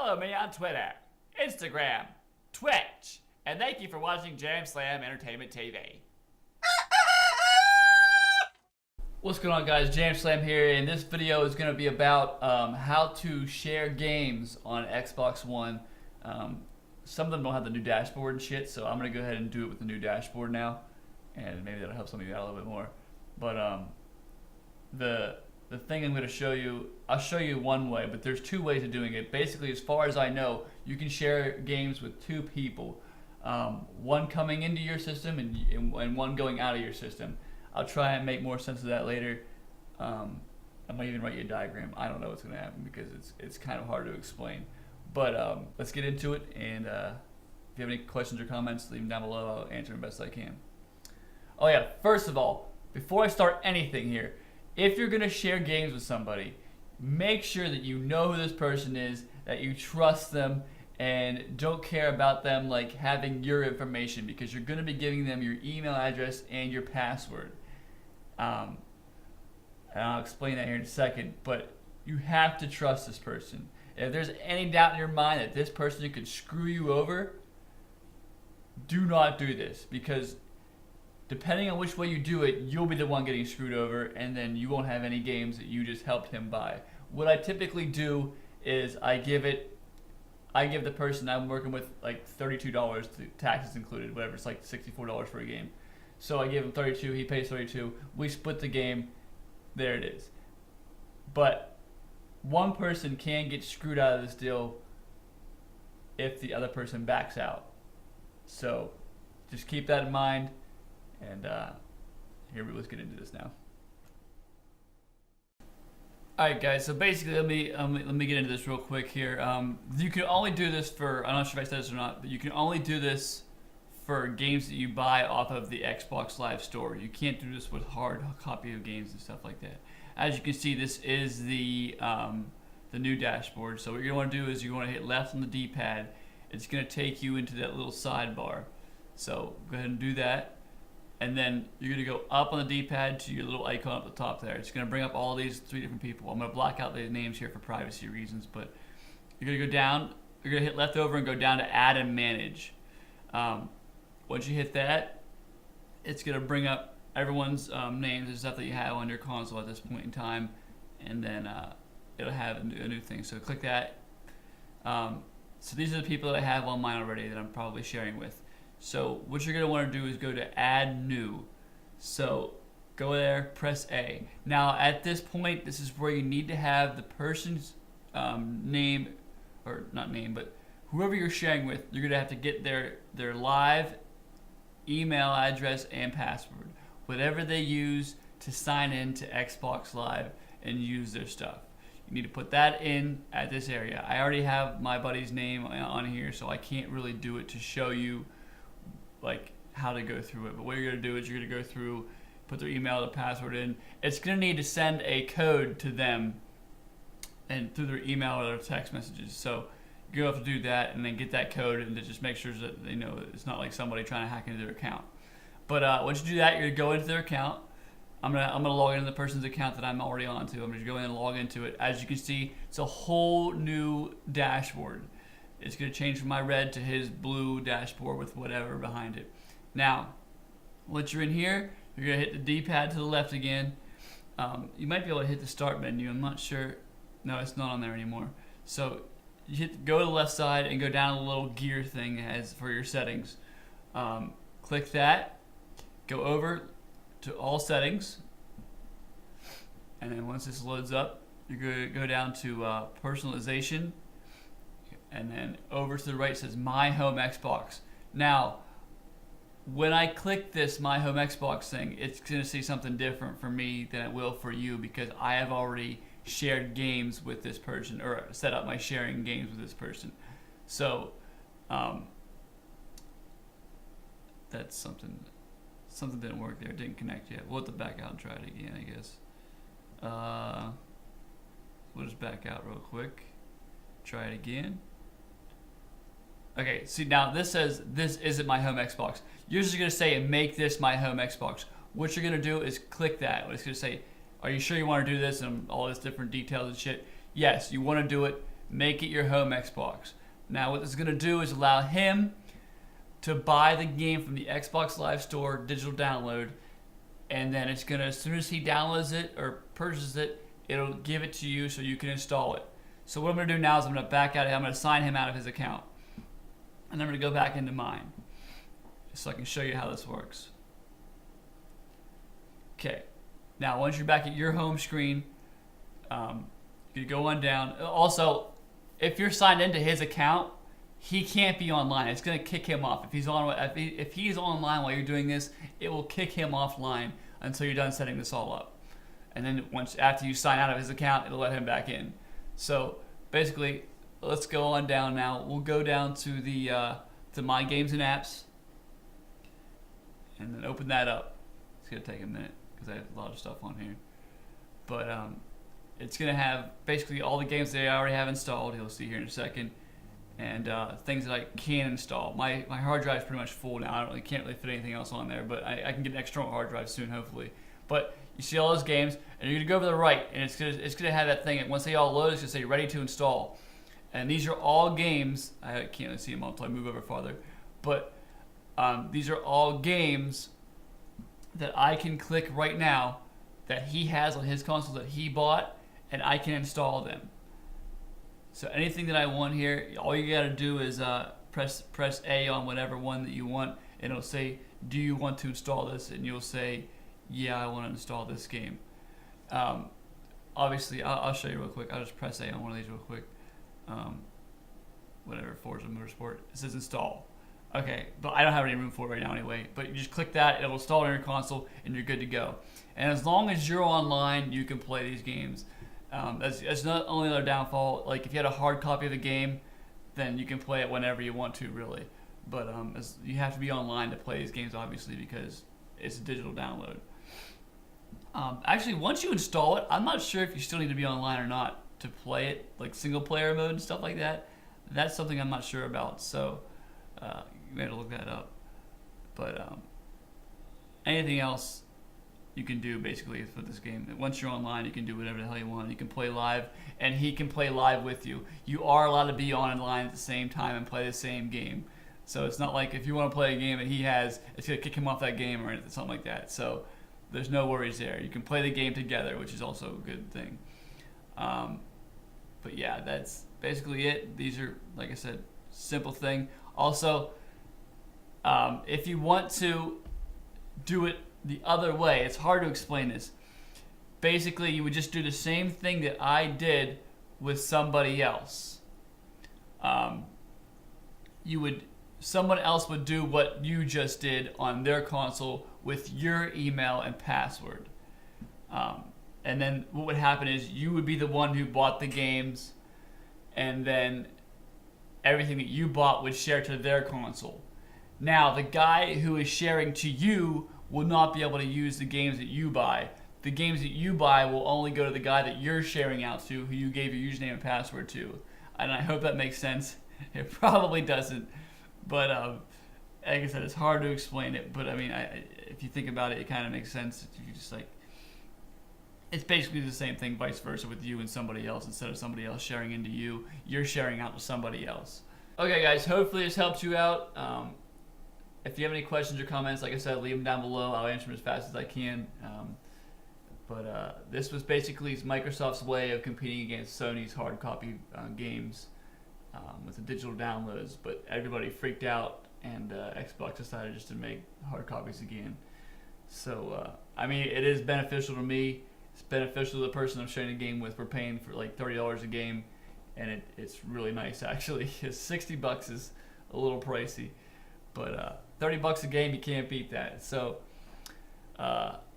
Follow me on Twitter, Instagram, Twitch, and thank you for watching Jam Slam Entertainment TV. What's going on, guys? Jam Slam here, and this video is going to be about how to share games on Xbox One. Some of them don't have the new dashboard and shit, so I'm going to go ahead and do it with the new dashboard now, and maybe that'll help some of you out a little bit more. But the thing I'm going to show you, I'll show you one way, but there's two ways of doing it. Basically, as far as I know, you can share games with two people, one coming into your system and one going out of your system. I'll try and make more sense of that later. I might even write you a diagram. I don't know what's going to happen because it's kind of hard to explain. But let's get into it, and if you have any questions or comments, leave them down below. I'll answer them best I can. Oh yeah, first of all, before I start anything here, if you're going to share games with somebody, make sure that you know who this person is, that you trust them, and don't care about them like having your information, because you're going to be giving them your email address and your password. And I'll explain that here in a second, but you have to trust this person. If there's any doubt in your mind that this person could screw you over, do not do this, because depending on which way you do it, you'll be the one getting screwed over, and then you won't have any games that you just helped him buy. What I typically do is I give the person I'm working with like $32, taxes included, whatever. It's like $64 for a game. So I give him 32, he pays 32. We split the game. There it is. But one person can get screwed out of this deal if the other person backs out. So just keep that in mind. And let's get into this now. Alright guys, so basically let me get into this real quick here. You can only do this for, I'm not sure if I said this or not, but you can only do this for games that you buy off of the Xbox Live Store. You can't do this with hard copy of games and stuff like that. As you can see, this is the new dashboard. So what you're going to want to do is you want to hit left on the D-pad. It's going to take you into that little sidebar. So go ahead and do that. And then you're going to go up on the D-pad to your little icon up the top there. It's going to bring up all these three different people. I'm going to block out the names here for privacy reasons, but you're going to go down, you're going to hit left over and go down to add and manage. Once you hit that, it's going to bring up everyone's names and stuff that you have on your console at this point in time, and then it'll have a new thing. So click that. So these are the people that I have on mine already that I'm probably sharing with. So what you're going to want to do is go to add new. So go there, press A. Now at this point, this is where you need to have the person's name, or not name, but whoever you're sharing with, you're going to have to get their live email address and password. Whatever they use to sign in to Xbox Live and use their stuff. You need to put that in at this area. I already have my buddy's name on here, so I can't really do it to show you like how to go through it. But what you're going to do is you're going to go through, put their email, the password in. It's going to need to send a code to them and through their email or their text messages. So you have to do that and then get that code and to just make sure that they know it's not like somebody trying to hack into their account. But once you do that, you're going to go into their account. I'm gonna log into the person's account that I'm already on to. I'm going to go in and log into it. As you can see, it's a whole new dashboard. It's going to change from my red to his blue dashboard with whatever behind it. Now, once you're in here, you're going to hit the D-pad to the left again. You might be able to hit the start menu. I'm not sure. No, it's not on there anymore. So you go to the left side and go down to the little gear thing as for your settings. Click that. Go over to all settings. And then once this loads up, you're going to go down to personalization. And then over to the right says My Home Xbox. Now, when I click this My Home Xbox thing, it's going to see something different for me than it will for you, because I have already shared games with this person, or set up my sharing games with this person. So, that's something didn't work there. It didn't connect yet. We'll have to back out and try it again, I guess. We'll just back out real quick. Try it again. Okay, see now this says this isn't my home Xbox. Yours is going to say make this my home Xbox. What you're going to do is click that. It's going to say, are you sure you want to do this, and all this different details and shit. Yes, you want to do it. make it your home Xbox. Now what this is going to do is allow him to buy the game from the Xbox Live Store digital download, and then it's going to, as soon as he downloads it or purchases it, it'll give it to you so you can install it. So what I'm going to do now is I'm going to back out of it. I'm going to sign him out of his account, and I'm going to go back into mine so I can show you how this works. Okay, now once you're back at your home screen, you go on down. Also, if you're signed into his account, he can't be online. It's going to kick him off. If he's online while you're doing this, it will kick him offline until you're done setting this all up. And then after you sign out of his account, it'll let him back in. So basically, let's go on down now. We'll go down to the to My Games and Apps, and then open that up. It's going to take a minute because I have a lot of stuff on here. But it's going to have basically all the games that I already have installed. You'll see here in a second. And things that I can install. My hard drive is pretty much full now. I can't really fit anything else on there, but I can get an external hard drive soon, hopefully. But you see all those games, and you're going to go over to the right, and it's gonna have that thing. And once they all load, it's going to say ready to install. And these are all games. I can't really see them all until I move over farther. But these are all games that I can click right now that he has on his console that he bought, and I can install them. So anything that I want here, all you got to do is press A on whatever one that you want, and it'll say, do you want to install this? And you'll say, yeah, I want to install this game. Obviously, I'll show you real quick. I'll just press A on one of these real quick. Whatever, Forza Motorsport. It says install. Okay, but I don't have any room for it right now anyway. But you just click that, it'll install it on your console, and you're good to go. And as long as you're online, you can play these games. That's not only another downfall. Like if you had a hard copy of the game, then you can play it whenever you want to, really. But you have to be online to play these games, obviously, because it's a digital download. Actually, once you install it, I'm not sure if you still need to be online or not to play it, like single player mode and stuff like that. That's something I'm not sure about. So you may have to look that up. But anything else you can do basically for this game. Once you're online, you can do whatever the hell you want. You can play live, and he can play live with you. You are allowed to be online at the same time and play the same game. So it's not like if you want to play a game that he has, it's going to kick him off that game or something like that. So there's no worries there. You can play the game together, which is also a good thing. But yeah, that's basically it. These are, like I said, simple thing. Also, if you want to do it the other way, it's hard to explain this. Basically, you would just do the same thing that I did with somebody else. Someone else would do what you just did on their console with your email and password. And then what would happen is you would be the one who bought the games, and then everything that you bought would share to their console. Now, the guy who is sharing to you will not be able to use the games that you buy. The games that you buy will only go to the guy that you're sharing out to, who you gave your username and password to. And I hope that makes sense. It probably doesn't. But like I said, it's hard to explain it. But I mean, if you think about it, it kind of makes sense. If you just it's basically the same thing, vice versa, with you and somebody else. Instead of somebody else sharing into you, you're sharing out to somebody else. Okay, guys, hopefully this helped you out. If you have any questions or comments, like I said, leave them down below. I'll answer them as fast as I can. But this was basically Microsoft's way of competing against Sony's hard copy games with the digital downloads. But everybody freaked out, and Xbox decided just to make hard copies again. So, I mean, it is beneficial to me. It's beneficial to the person I'm sharing the game with. We're paying for like $30 a game, and it's really nice, actually. $60 is a little pricey. But $30 a game, you can't beat that. So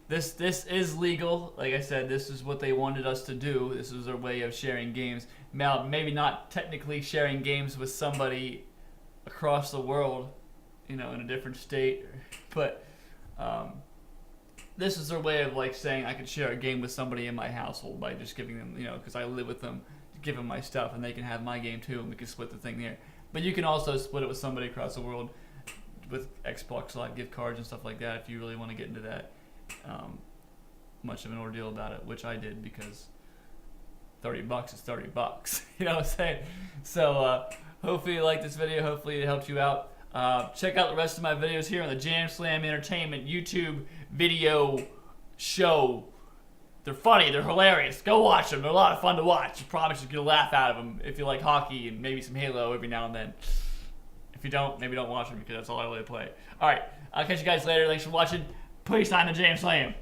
this is legal. Like I said, this is what they wanted us to do. This is their way of sharing games. Now, maybe not technically sharing games with somebody across the world, in a different state, but this is their way of saying I could share a game with somebody in my household by just giving them, because I live with them, give them my stuff, and they can have my game too, and we can split the thing there. But you can also split it with somebody across the world with Xbox Live gift cards and stuff like that if you really want to get into that much of an ordeal about it, which I did because $30 is $30. You know what I'm saying? So hopefully you like this video. Hopefully it helped you out. Check out the rest of my videos here on the Jam Slam Entertainment YouTube video show. They're funny. They're hilarious. Go watch them. They're a lot of fun to watch. You promise you'll get a laugh out of them if you like hockey and maybe some Halo every now and then. If you don't, maybe don't watch them because that's all I really play. All right. I'll catch you guys later. Thanks for watching. Peace on the Jam Slam.